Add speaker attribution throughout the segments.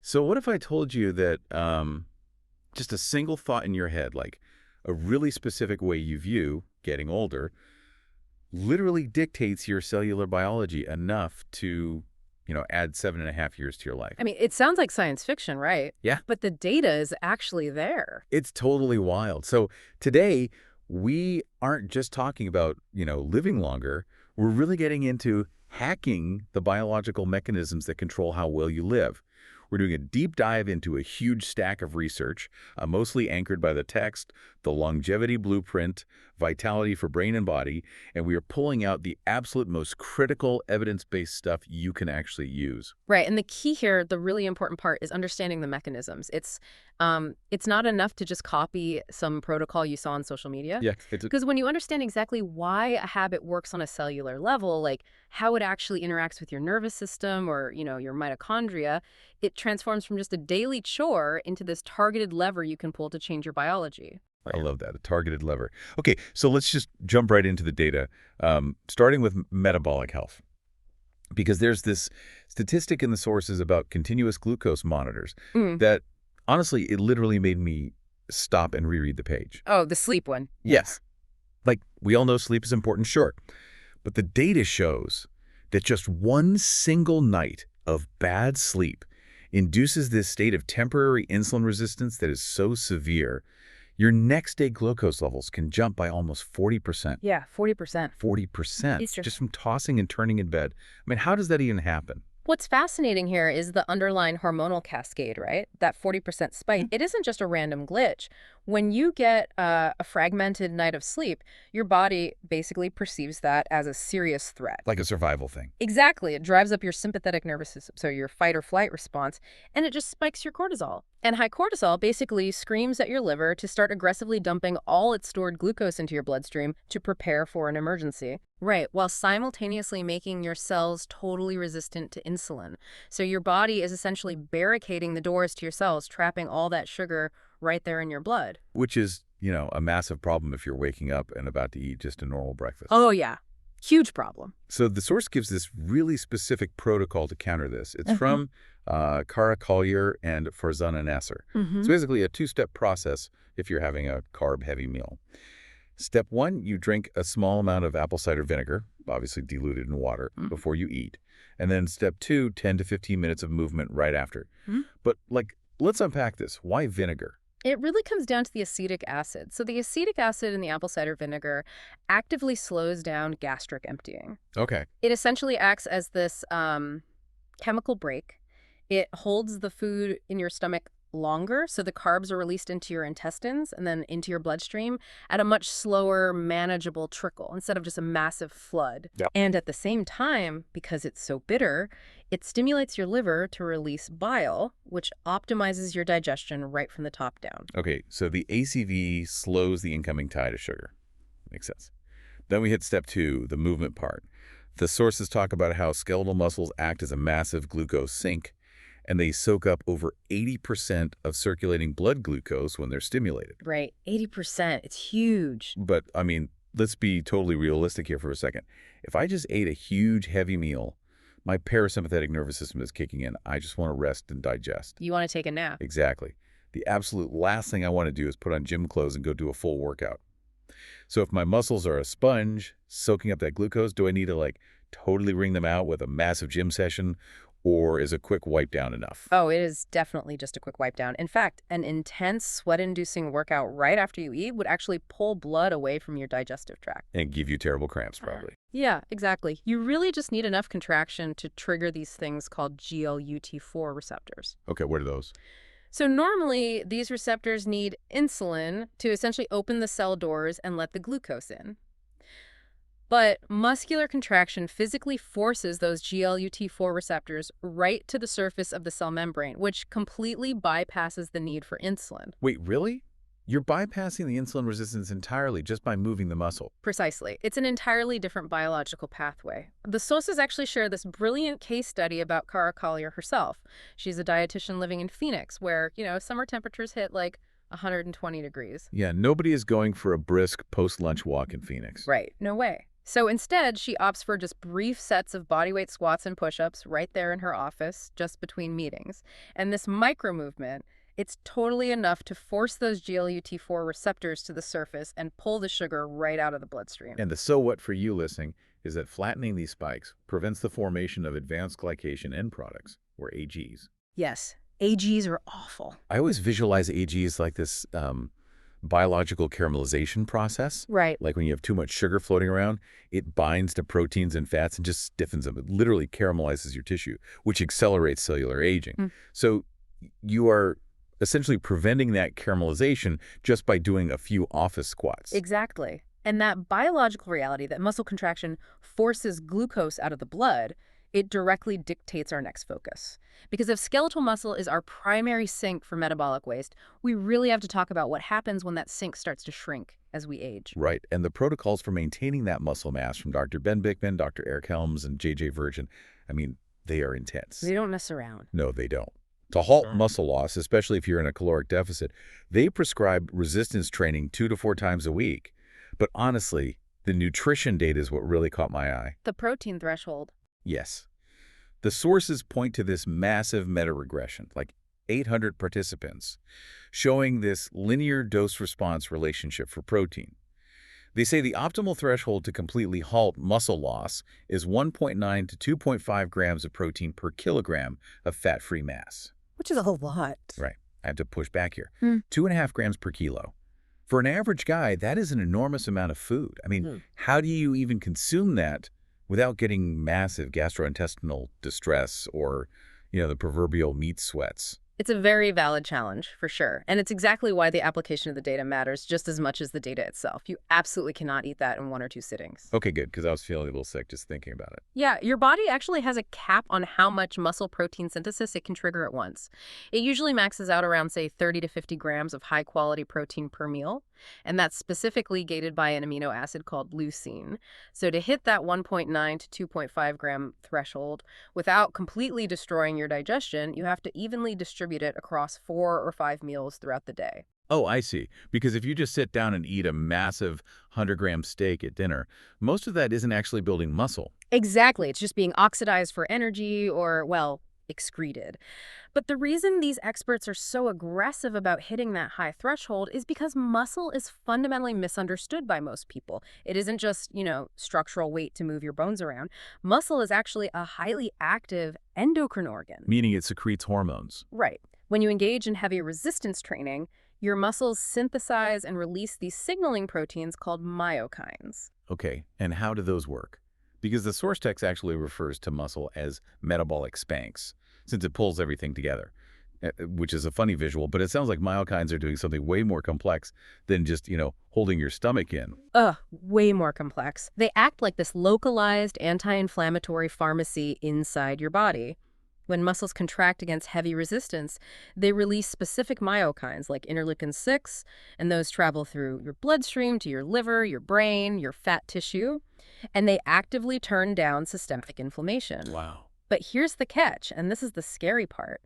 Speaker 1: So what if I told you that just a single thought in your head, like a really specific way you view getting older, literally dictates your cellular biology enough to, add 7.5 years to your life?
Speaker 2: I mean, it sounds like science fiction, right?
Speaker 1: Yeah.
Speaker 2: But the data is actually there.
Speaker 1: It's totally wild. So today, we aren't just talking about, living longer. We're really getting into hacking the biological mechanisms that control how well you live. We're doing a deep dive into a huge stack of research, mostly anchored by the text, the longevity blueprint, vitality for brain and body, and we are pulling out the absolute most critical evidence-based stuff you can actually use.
Speaker 2: Right. And the key here, the really important part, is understanding the mechanisms. It's not enough to just copy some protocol you saw on social media.
Speaker 1: Yeah,
Speaker 2: Because when you understand exactly why a habit works on a cellular level, like how it actually interacts with your nervous system or, your mitochondria, it transforms from just a daily chore into this targeted lever you can pull to change your biology.
Speaker 1: I love that, a targeted lever. Okay, so let's just jump right into the data, starting with metabolic health. Because there's this statistic in the sources about continuous glucose monitors that, honestly, it literally made me stop and reread the page.
Speaker 2: Oh, the sleep one.
Speaker 1: Yes. Like, we all know sleep is important, sure. But the data shows that just one single night of bad sleep induces this state of temporary insulin resistance that is so severe, your next day glucose levels can jump by almost 40%.
Speaker 2: Yeah, 40%.
Speaker 1: 40%,
Speaker 2: It's
Speaker 1: just from tossing and turning in bed. I mean, how does that even happen?
Speaker 2: What's fascinating here is the underlying hormonal cascade, right? That 40% spike. It isn't just a random glitch. When you get a fragmented night of sleep, your body basically perceives that as a serious threat.
Speaker 1: Like a survival thing.
Speaker 2: Exactly. It drives up your sympathetic nervous system, so your fight or flight response, and it just spikes your cortisol. And high cortisol basically screams at your liver to start aggressively dumping all its stored glucose into your bloodstream to prepare for an emergency. Right, while simultaneously making your cells totally resistant to insulin. So your body is essentially barricading the doors to your cells, trapping all that sugar right there in your blood.
Speaker 1: Which is, a massive problem if you're waking up and about to eat just a normal breakfast.
Speaker 2: Oh, yeah. Huge problem.
Speaker 1: So the source gives this really specific protocol to counter this. It's from Kara Collier and Farzana Nasser. It's basically a two-step process if you're having a carb-heavy meal. Step 1, you drink a small amount of apple cider vinegar, obviously diluted in water, before you eat. And then step 2, 10 to 15 minutes of movement right after. But, let's unpack this. Why vinegar?
Speaker 2: It really comes down to the acetic acid. So the acetic acid in the apple cider vinegar actively slows down gastric emptying.
Speaker 1: Okay.
Speaker 2: It essentially acts as this chemical brake. It holds the food in your stomach longer, so the carbs are released into your intestines and then into your bloodstream at a much slower, manageable trickle instead of just a massive flood.
Speaker 1: Yep.
Speaker 2: And at the same time, because it's so bitter, it stimulates your liver to release bile, which optimizes your digestion right from the top down.
Speaker 1: Okay, so the ACV slows the incoming tide of sugar. Makes sense. Then we hit step 2, the movement part. The sources talk about how skeletal muscles act as a massive glucose sink, and they soak up over 80% of circulating blood glucose when they're stimulated.
Speaker 2: Right, 80%. It's huge.
Speaker 1: But, let's be totally realistic here for a second. If I just ate a huge, heavy meal, my parasympathetic nervous system is kicking in. I just want to rest and digest.
Speaker 2: You want to take a nap.
Speaker 1: Exactly. The absolute last thing I want to do is put on gym clothes and go do a full workout. So if my muscles are a sponge soaking up that glucose, do I need to, totally wring them out with a massive gym session? Or is a quick wipe down enough?
Speaker 2: Oh, it is definitely just a quick wipe down. In fact, an intense sweat-inducing workout right after you eat would actually pull blood away from your digestive tract.
Speaker 1: And give you terrible cramps, probably.
Speaker 2: Yeah, exactly. You really just need enough contraction to trigger these things called GLUT4 receptors.
Speaker 1: Okay, what are those?
Speaker 2: So normally, these receptors need insulin to essentially open the cell doors and let the glucose in. But muscular contraction physically forces those GLUT4 receptors right to the surface of the cell membrane, which completely bypasses the need for insulin.
Speaker 1: Wait, really? You're bypassing the insulin resistance entirely just by moving the muscle.
Speaker 2: Precisely. It's an entirely different biological pathway. The sources actually share this brilliant case study about Kara Collier herself. She's a dietitian living in Phoenix, where, summer temperatures hit 120 degrees.
Speaker 1: Yeah, nobody is going for a brisk post-lunch walk in Phoenix.
Speaker 2: Right. No way. So instead, she opts for just brief sets of bodyweight squats and push-ups right there in her office, just between meetings. And this micro movement, it's totally enough to force those GLUT4 receptors to the surface and pull the sugar right out of the bloodstream.
Speaker 1: And the so what for you listening is that flattening these spikes prevents the formation of advanced glycation end products, or AGs.
Speaker 2: Yes, AGs are awful.
Speaker 1: I always visualize AGs like this biological caramelization process.
Speaker 2: Right.
Speaker 1: Like when you have too much sugar floating around, it binds to proteins and fats and just stiffens them. It literally caramelizes your tissue, which accelerates cellular aging. So you are essentially preventing that caramelization just by doing a few office squats.
Speaker 2: Exactly. And that biological reality that muscle contraction forces glucose out of the blood, it directly dictates our next focus. Because if skeletal muscle is our primary sink for metabolic waste, we really have to talk about what happens when that sink starts to shrink as we age.
Speaker 1: Right. And the protocols for maintaining that muscle mass from Dr. Ben Bickman, Dr. Eric Helms, and J.J. Virgin, I mean, they are intense.
Speaker 2: They don't mess around.
Speaker 1: No, they don't. To halt muscle loss, especially if you're in a caloric deficit, they prescribe resistance training 2 to 4 times a week. But honestly, the nutrition data is what really caught my eye.
Speaker 2: The protein threshold.
Speaker 1: Yes. The sources point to this massive meta-regression, like 800 participants, showing this linear dose-response relationship for protein. They say the optimal threshold to completely halt muscle loss is 1.9 to 2.5 grams of protein per kilogram of fat-free mass.
Speaker 2: Which is a whole lot.
Speaker 1: Right. I have to push back here. 2.5 grams per kilo. For an average guy, that is an enormous amount of food. I mean, how do you even consume that without getting massive gastrointestinal distress or, the proverbial meat sweats?
Speaker 2: It's a very valid challenge, for sure. And it's exactly why the application of the data matters just as much as the data itself. You absolutely cannot eat that in 1 or 2 sittings.
Speaker 1: Okay, good, because I was feeling a little sick just thinking about it.
Speaker 2: Yeah, your body actually has a cap on how much muscle protein synthesis it can trigger at once. It usually maxes out around, say, 30 to 50 grams of high-quality protein per meal, and that's specifically gated by an amino acid called leucine. So to hit that 1.9 to 2.5 gram threshold without completely destroying your digestion, you have to evenly distribute it across 4 or 5 meals throughout the day.
Speaker 1: Oh, I see. Because if you just sit down and eat a massive 100-gram steak at dinner, most of that isn't actually building muscle.
Speaker 2: Exactly. It's just being oxidized for energy or, well, excreted. But the reason these experts are so aggressive about hitting that high threshold is because muscle is fundamentally misunderstood by most people. It isn't just, structural weight to move your bones around. Muscle is actually a highly active endocrine organ.
Speaker 1: Meaning it secretes hormones.
Speaker 2: Right. When you engage in heavy resistance training, your muscles synthesize and release these signaling proteins called myokines.
Speaker 1: Okay, and how do those work? Because the source text actually refers to muscle as metabolic spanks, since it pulls everything together, which is a funny visual, but it sounds like myokines are doing something way more complex than just, holding your stomach in.
Speaker 2: Way more complex. They act like this localized anti-inflammatory pharmacy inside your body. When muscles contract against heavy resistance, they release specific myokines like interleukin-6, and those travel through your bloodstream to your liver, your brain, your fat tissue, and they actively turn down systemic inflammation.
Speaker 1: Wow.
Speaker 2: But here's the catch, and this is the scary part.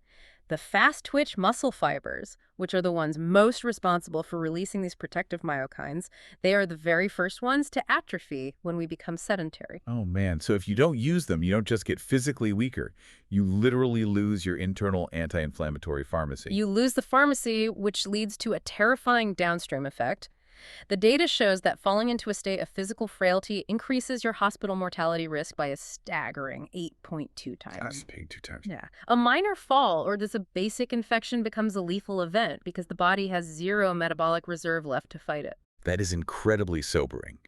Speaker 2: The fast-twitch muscle fibers, which are the ones most responsible for releasing these protective myokines, they are the very first ones to atrophy when we become sedentary.
Speaker 1: Oh, man. So if you don't use them, you don't just get physically weaker. You literally lose your internal anti-inflammatory pharmacy.
Speaker 2: You lose the pharmacy, which leads to a terrifying downstream effect. The data shows that falling into a state of physical frailty increases your hospital mortality risk by a staggering 8.2 times.
Speaker 1: That's big 2 times.
Speaker 2: Yeah. A minor fall or just a basic infection becomes a lethal event because the body has zero metabolic reserve left to fight it.
Speaker 1: That is incredibly sobering.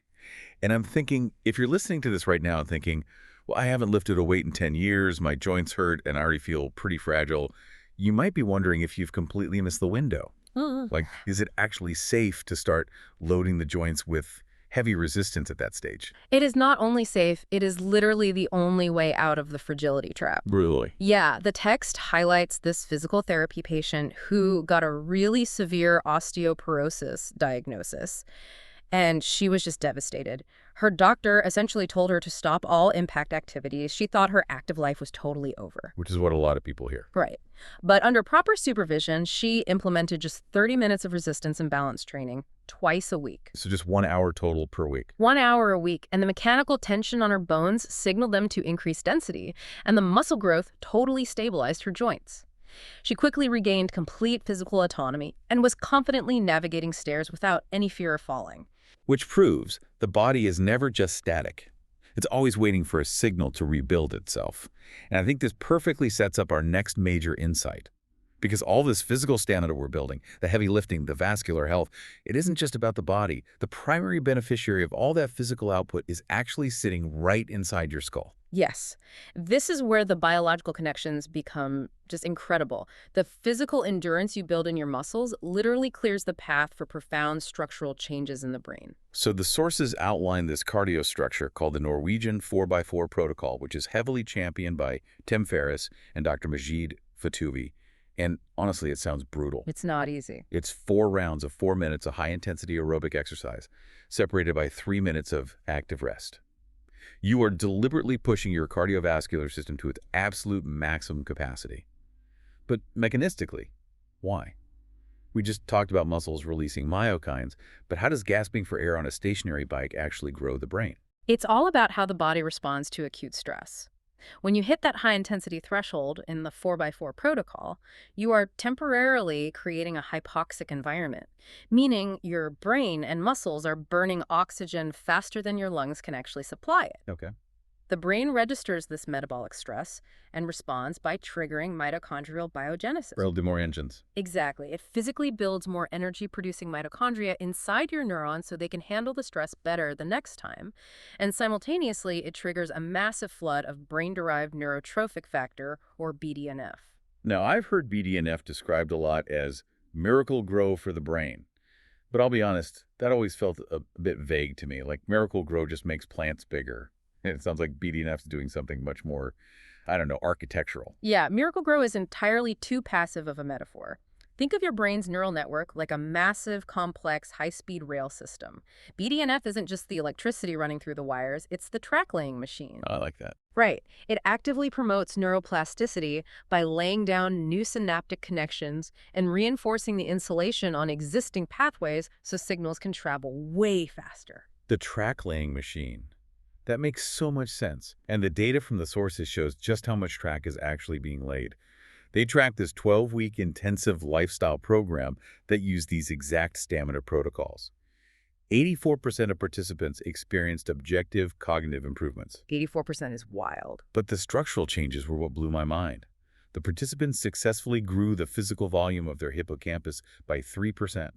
Speaker 1: And I'm thinking, if you're listening to this right now and thinking, well, I haven't lifted a weight in 10 years, my joints hurt, and I already feel pretty fragile, you might be wondering if you've completely missed the window. Like, is it actually safe to start loading the joints with heavy resistance at that stage?
Speaker 2: It is not only safe, it is literally the only way out of the fragility trap.
Speaker 1: Really?
Speaker 2: Yeah, the text highlights this physical therapy patient who got a really severe osteoporosis diagnosis, and she was just devastated. Her doctor essentially told her to stop all impact activities. She thought her active life was totally over.
Speaker 1: Which is what a lot of people hear.
Speaker 2: Right. But under proper supervision, she implemented just 30 minutes of resistance and balance training twice a week.
Speaker 1: So just 1 hour total per week.
Speaker 2: 1 hour a week, and the mechanical tension on her bones signaled them to increase density, and the muscle growth totally stabilized her joints. She quickly regained complete physical autonomy and was confidently navigating stairs without any fear of falling.
Speaker 1: Which proves the body is never just static. It's always waiting for a signal to rebuild itself. And I think this perfectly sets up our next major insight. Because all this physical stamina we're building, the heavy lifting, the vascular health, it isn't just about the body. The primary beneficiary of all that physical output is actually sitting right inside your skull.
Speaker 2: Yes, this is where the biological connections become just incredible. The physical endurance you build in your muscles literally clears the path for profound structural changes in the brain.
Speaker 1: So the sources outline this cardio structure called the Norwegian 4x4 protocol, which is heavily championed by Tim Ferriss and Dr. Majid Fatouvi. And honestly, it sounds brutal.
Speaker 2: It's not easy.
Speaker 1: It's 4 rounds of 4 minutes of high-intensity aerobic exercise, separated by 3 minutes of active rest. You are deliberately pushing your cardiovascular system to its absolute maximum capacity. But mechanistically, why? We just talked about muscles releasing myokines, but how does gasping for air on a stationary bike actually grow the brain?
Speaker 2: It's all about how the body responds to acute stress. When you hit that high-intensity threshold in the 4x4 protocol, you are temporarily creating a hypoxic environment, meaning your brain and muscles are burning oxygen faster than your lungs can actually supply it.
Speaker 1: Okay.
Speaker 2: The brain registers this metabolic stress and responds by triggering mitochondrial biogenesis.
Speaker 1: Relatively more engines.
Speaker 2: Exactly. It physically builds more energy-producing mitochondria inside your neurons so they can handle the stress better the next time. And simultaneously, it triggers a massive flood of brain-derived neurotrophic factor, or BDNF.
Speaker 1: Now, I've heard BDNF described a lot as miracle grow for the brain. But I'll be honest, that always felt a bit vague to me. Like miracle grow just makes plants bigger. It sounds like BDNF's doing something much more, I don't know, architectural.
Speaker 2: Yeah, Miracle-Gro is entirely too passive of a metaphor. Think of your brain's neural network like a massive, complex, high-speed rail system. BDNF isn't just the electricity running through the wires, it's the track-laying machine.
Speaker 1: I like that.
Speaker 2: Right. It actively promotes neuroplasticity by laying down new synaptic connections and reinforcing the insulation on existing pathways so signals can travel way faster.
Speaker 1: The track-laying machine. That makes so much sense. And the data from the sources shows just how much track is actually being laid. They tracked this 12-week intensive lifestyle program that used these exact stamina protocols. 84% of participants experienced objective cognitive improvements.
Speaker 2: 84% is wild.
Speaker 1: But the structural changes were what blew my mind. The participants successfully grew the physical volume of their hippocampus by 3%.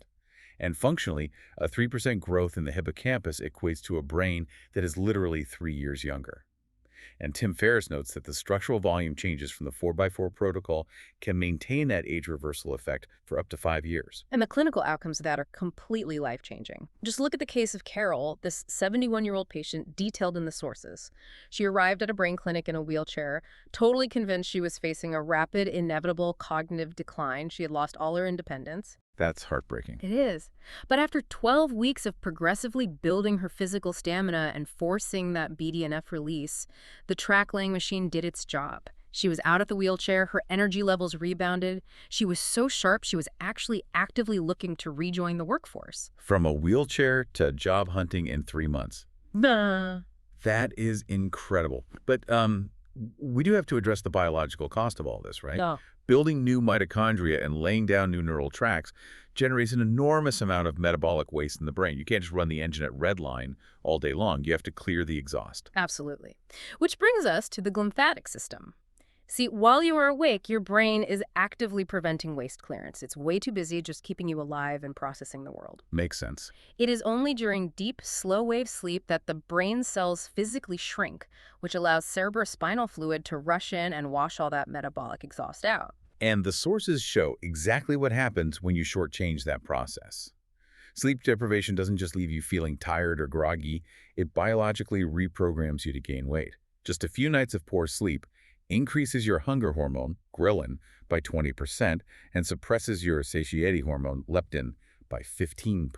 Speaker 1: And functionally, a 3% growth in the hippocampus equates to a brain that is literally 3 years younger. And Tim Ferriss notes that the structural volume changes from the 4x4 protocol can maintain that age reversal effect for up to 5 years.
Speaker 2: And the clinical outcomes of that are completely life-changing. Just look at the case of Carol, this 71-year-old patient detailed in the sources. She arrived at a brain clinic in a wheelchair, totally convinced she was facing a rapid, inevitable cognitive decline. She had lost all her independence.
Speaker 1: That's heartbreaking.
Speaker 2: It is. But after 12 weeks of progressively building her physical stamina and forcing that BDNF release, the track-laying machine did its job. She was out of the wheelchair, her energy levels rebounded. She was so sharp, she was actually actively looking to rejoin the workforce.
Speaker 1: From a wheelchair to job hunting in 3 months.
Speaker 2: Nah.
Speaker 1: That is incredible. But we do have to address the biological cost of all this, right?
Speaker 2: No.
Speaker 1: Building new mitochondria and laying down new neural tracks generates an enormous amount of metabolic waste in the brain. You can't just run the engine at redline all day long. You have to clear the exhaust.
Speaker 2: Absolutely. Which brings us to the glymphatic system. See, while you are awake, your brain is actively preventing waste clearance. It's way too busy just keeping you alive and processing the world.
Speaker 1: Makes sense.
Speaker 2: It is only during deep, slow-wave sleep that the brain cells physically shrink, which allows cerebrospinal fluid to rush in and wash all that metabolic exhaust out.
Speaker 1: And the sources show exactly what happens when you shortchange that process. Sleep deprivation doesn't just leave you feeling tired or groggy, it biologically reprograms you to gain weight. Just a few nights of poor sleep increases your hunger hormone, ghrelin, by 20% and suppresses your satiety hormone, leptin, by 15%.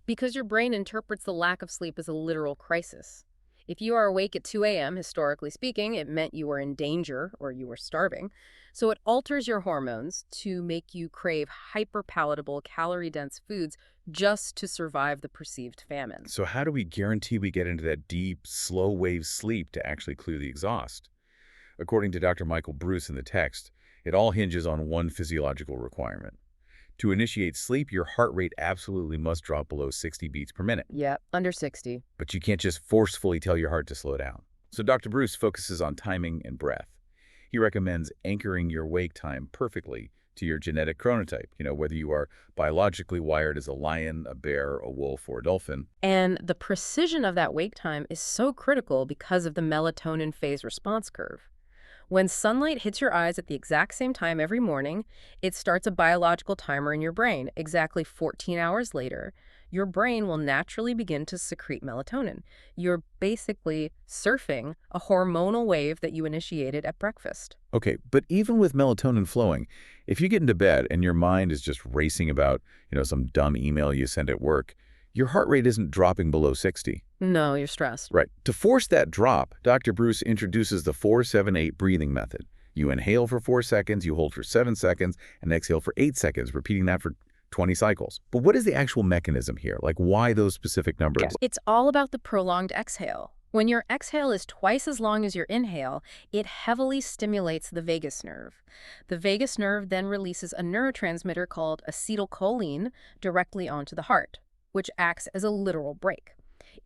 Speaker 2: Because your brain interprets the lack of sleep as a literal crisis. If you are awake at 2 a.m., historically speaking, it meant you were in danger or you were starving. So it alters your hormones to make you crave hyperpalatable, calorie-dense foods just to survive the perceived famine.
Speaker 1: So how do we guarantee we get into that deep, slow-wave sleep to actually clear the exhaust? According to Dr. Michael Bruce in the text, it all hinges on one physiological requirement. To initiate sleep, your heart rate absolutely must drop below 60 beats per minute.
Speaker 2: Yeah, under 60.
Speaker 1: But you can't just forcefully tell your heart to slow down. So Dr. Bruce focuses on timing and breath. He recommends anchoring your wake time perfectly to your genetic chronotype, whether you are biologically wired as a lion, a bear, a wolf, or a dolphin.
Speaker 2: And the precision of that wake time is so critical because of the melatonin phase response curve. When sunlight hits your eyes at the exact same time every morning, it starts a biological timer in your brain. Exactly 14 hours later, your brain will naturally begin to secrete melatonin. You're basically surfing a hormonal wave that you initiated at breakfast.
Speaker 1: Okay, but even with melatonin flowing, if you get into bed and your mind is just racing about, some dumb email you sent at work, your heart rate isn't dropping below 60.
Speaker 2: No, you're stressed.
Speaker 1: Right. To force that drop, Dr. Bruce introduces the 4-7-8 breathing method. You inhale for 4 seconds, you hold for 7 seconds, and exhale for 8 seconds, repeating that for 20 cycles. But what is the actual mechanism here? Like, why those specific numbers?
Speaker 2: It's all about the prolonged exhale. When your exhale is twice as long as your inhale, it heavily stimulates the vagus nerve. The vagus nerve then releases a neurotransmitter called acetylcholine directly onto the heart, which acts as a literal brake.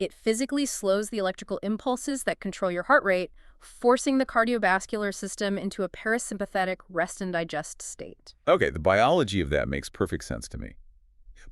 Speaker 2: It physically slows the electrical impulses that control your heart rate, forcing the cardiovascular system into a parasympathetic rest and digest state.
Speaker 1: Okay, the biology of that makes perfect sense to me.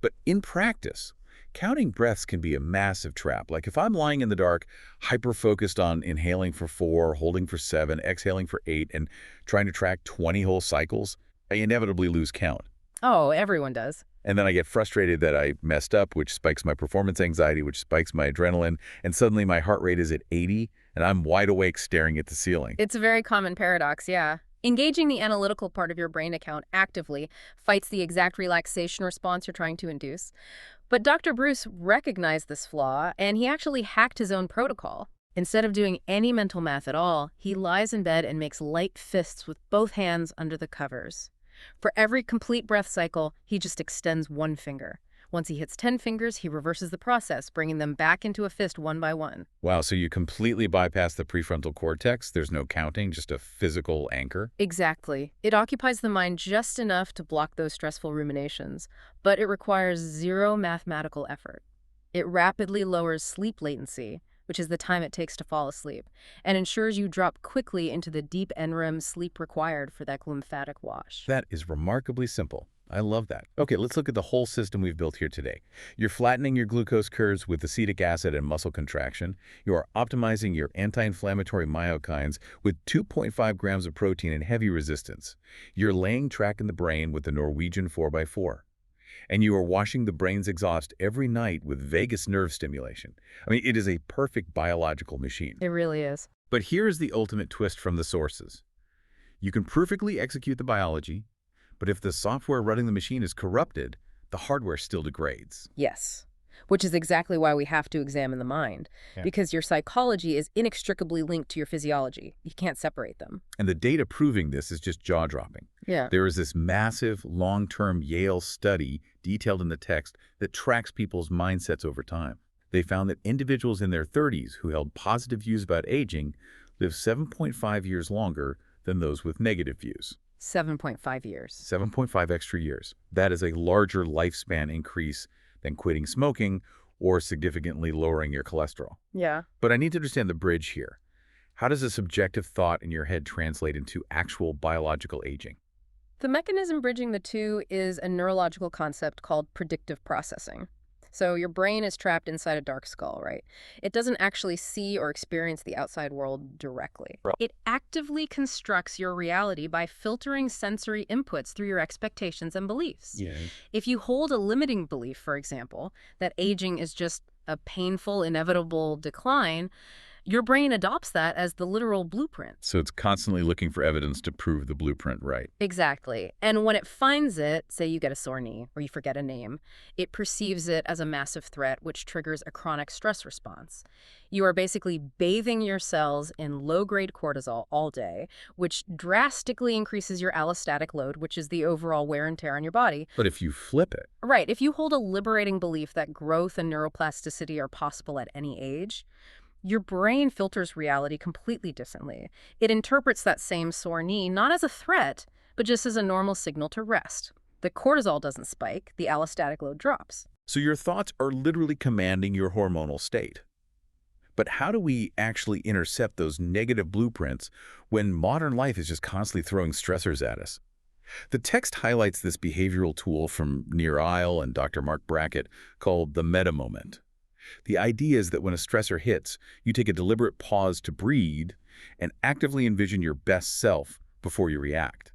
Speaker 1: But in practice, counting breaths can be a massive trap. Like if I'm lying in the dark, hyper-focused on inhaling for 4, holding for 7, exhaling for 8, and trying to track 20 whole cycles, I inevitably lose count.
Speaker 2: Oh, everyone does.
Speaker 1: And then I get frustrated that I messed up, which spikes my performance anxiety, which spikes my adrenaline, and suddenly my heart rate is at 80, and I'm wide awake staring at the ceiling.
Speaker 2: It's a very common paradox, yeah. Engaging the analytical part of your brain account actively fights the exact relaxation response you're trying to induce. But Dr. Bruce recognized this flaw, and he actually hacked his own protocol. Instead of doing any mental math at all, he lies in bed and makes light fists with both hands under the covers. For every complete breath cycle, he just extends one finger. Once he hits 10 fingers, he reverses the process, bringing them back into a fist one by one.
Speaker 1: Wow, so you completely bypass the prefrontal cortex? There's no counting, just a physical anchor?
Speaker 2: Exactly. It occupies the mind just enough to block those stressful ruminations, but it requires zero mathematical effort. It rapidly lowers sleep latency, which is the time it takes to fall asleep, and ensures you drop quickly into the deep NREM sleep required for that lymphatic wash.
Speaker 1: That is remarkably simple. I love that. Okay, let's look at the whole system we've built here today. You're flattening your glucose curves with acetic acid and muscle contraction. You are optimizing your anti-inflammatory myokines with 2.5 grams of protein and heavy resistance. You're laying track in the brain with the Norwegian 4x4. And you are washing the brain's exhaust every night with vagus nerve stimulation. I mean, it is a perfect biological machine.
Speaker 2: It really is.
Speaker 1: But here's the ultimate twist from the sources. You can perfectly execute the biology, but if the software running the machine is corrupted, the hardware still degrades.
Speaker 2: Yes. Which is exactly why we have to examine the mind, because your psychology is inextricably linked to your physiology. You can't separate them.
Speaker 1: And the data proving this is just jaw-dropping.
Speaker 2: Yeah.
Speaker 1: There is this massive, long-term Yale study detailed in the text that tracks people's mindsets over time. They found that individuals in their 30s who held positive views about aging lived 7.5 years longer than those with negative views.
Speaker 2: 7.5 years.
Speaker 1: 7.5 extra years. That is a larger lifespan increase than quitting smoking or significantly lowering your cholesterol.
Speaker 2: Yeah.
Speaker 1: But I need to understand the bridge here. How does a subjective thought in your head translate into actual biological aging?
Speaker 2: The mechanism bridging the two is a neurological concept called predictive processing. So your brain is trapped inside a dark skull, right? It doesn't actually see or experience the outside world directly.
Speaker 1: Right.
Speaker 2: It actively constructs your reality by filtering sensory inputs through your expectations and beliefs.
Speaker 1: Yeah.
Speaker 2: If you hold a limiting belief, for example, that aging is just a painful, inevitable decline, Your brain adopts that as the literal blueprint.
Speaker 1: So it's constantly looking for evidence to prove the blueprint right.
Speaker 2: Exactly. And when it finds it, say you get a sore knee or you forget a name, it perceives it as a massive threat, which triggers a chronic stress response. You are basically bathing your cells in low-grade cortisol all day, which drastically increases your allostatic load, which is the overall wear and tear on your body.
Speaker 1: But if you flip it,
Speaker 2: Right. If you hold a liberating belief that growth and neuroplasticity are possible at any age, your brain filters reality completely differently. It interprets that same sore knee not as a threat, but just as a normal signal to rest. The cortisol doesn't spike, the allostatic load drops.
Speaker 1: so your thoughts are literally commanding your hormonal state. But how do we actually intercept those negative blueprints when modern life is just constantly throwing stressors at us? The text highlights this behavioral tool from Nir Eyal and Dr. Mark Brackett called the meta moment. The idea is that when a stressor hits, you take a deliberate pause to breathe and actively envision your best self before you react.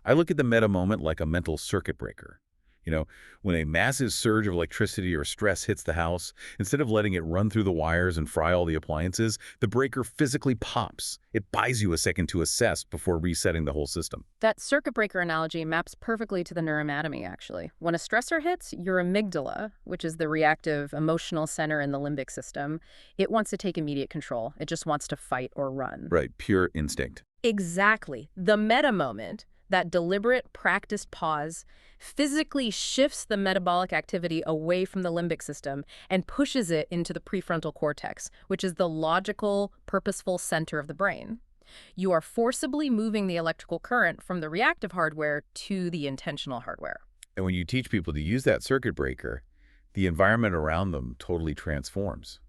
Speaker 1: I look at the meta moment like a mental circuit breaker. When a massive surge of electricity or stress hits the house, instead of letting it run through the wires and fry all the appliances, the breaker physically pops. It buys you a second to assess before resetting the whole system.
Speaker 2: That circuit breaker analogy maps perfectly to the neuroanatomy, actually. When a stressor hits, your amygdala, which is the reactive emotional center in the limbic system, it wants to take immediate control. It just wants to fight or run.
Speaker 1: Right, pure instinct.
Speaker 2: Exactly. The meta moment, that deliberate, practiced pause, physically shifts the metabolic activity away from the limbic system and pushes it into the prefrontal cortex, which is the logical, purposeful center of the brain. You are forcibly moving the electrical current from the reactive hardware to the intentional hardware.
Speaker 1: And when you teach people to use that circuit breaker, the environment around them totally transforms.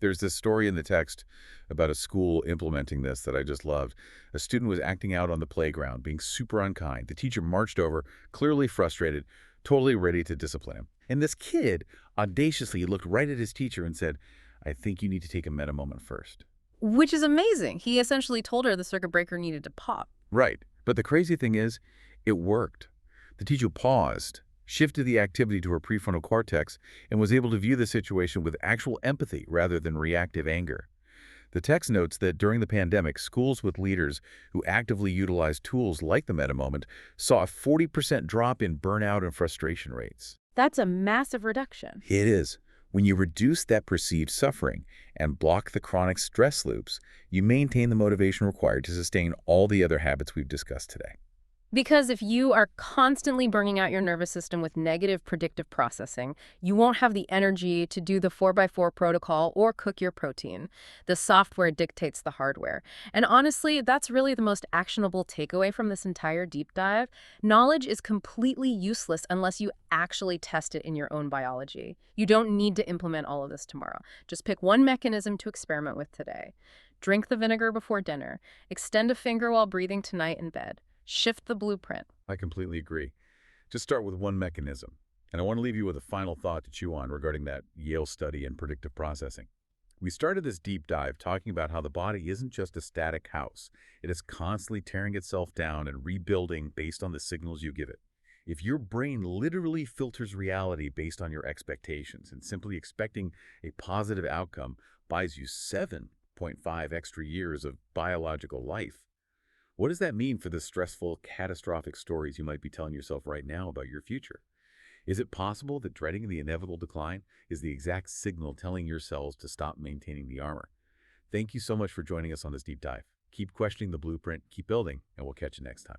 Speaker 1: There's this story in the text about a school implementing this that I just loved. A student was acting out on the playground, being super unkind. The teacher marched over, clearly frustrated, totally ready to discipline him. And this kid audaciously looked right at his teacher and said, "I think you need to take a meta moment first."
Speaker 2: Which is amazing. He essentially told her the circuit breaker needed to pop.
Speaker 1: Right. But the crazy thing is, it worked. The teacher paused, shifted the activity to her prefrontal cortex, and was able to view the situation with actual empathy rather than reactive anger. The text notes that during the pandemic, schools with leaders who actively utilized tools like the meta moment saw a 40% drop in burnout and frustration rates.
Speaker 2: That's a massive reduction.
Speaker 1: It is. When you reduce that perceived suffering and block the chronic stress loops, you maintain the motivation required to sustain all the other habits we've discussed today.
Speaker 2: Because if you are constantly burning out your nervous system with negative predictive processing, you won't have the energy to do the 4x4 protocol or cook your protein. The software dictates the hardware. And honestly, that's really the most actionable takeaway from this entire deep dive. Knowledge is completely useless unless you actually test it in your own biology. You don't need to implement all of this tomorrow. Just pick one mechanism to experiment with today. Drink the vinegar before dinner. Extend a finger while breathing tonight in bed. Shift the blueprint.
Speaker 1: I completely agree. Just start with one mechanism. And I want to leave you with a final thought to chew on regarding that Yale study in predictive processing. We started this deep dive talking about how the body isn't just a static house. It is constantly tearing itself down and rebuilding based on the signals you give it. If your brain literally filters reality based on your expectations and simply expecting a positive outcome buys you 7.5 extra years of biological life, what does that mean for the stressful, catastrophic stories you might be telling yourself right now about your future? Is it possible that dreading the inevitable decline is the exact signal telling your cells to stop maintaining the armor? Thank you so much for joining us on this deep dive. Keep questioning the blueprint, keep building, and we'll catch you next time.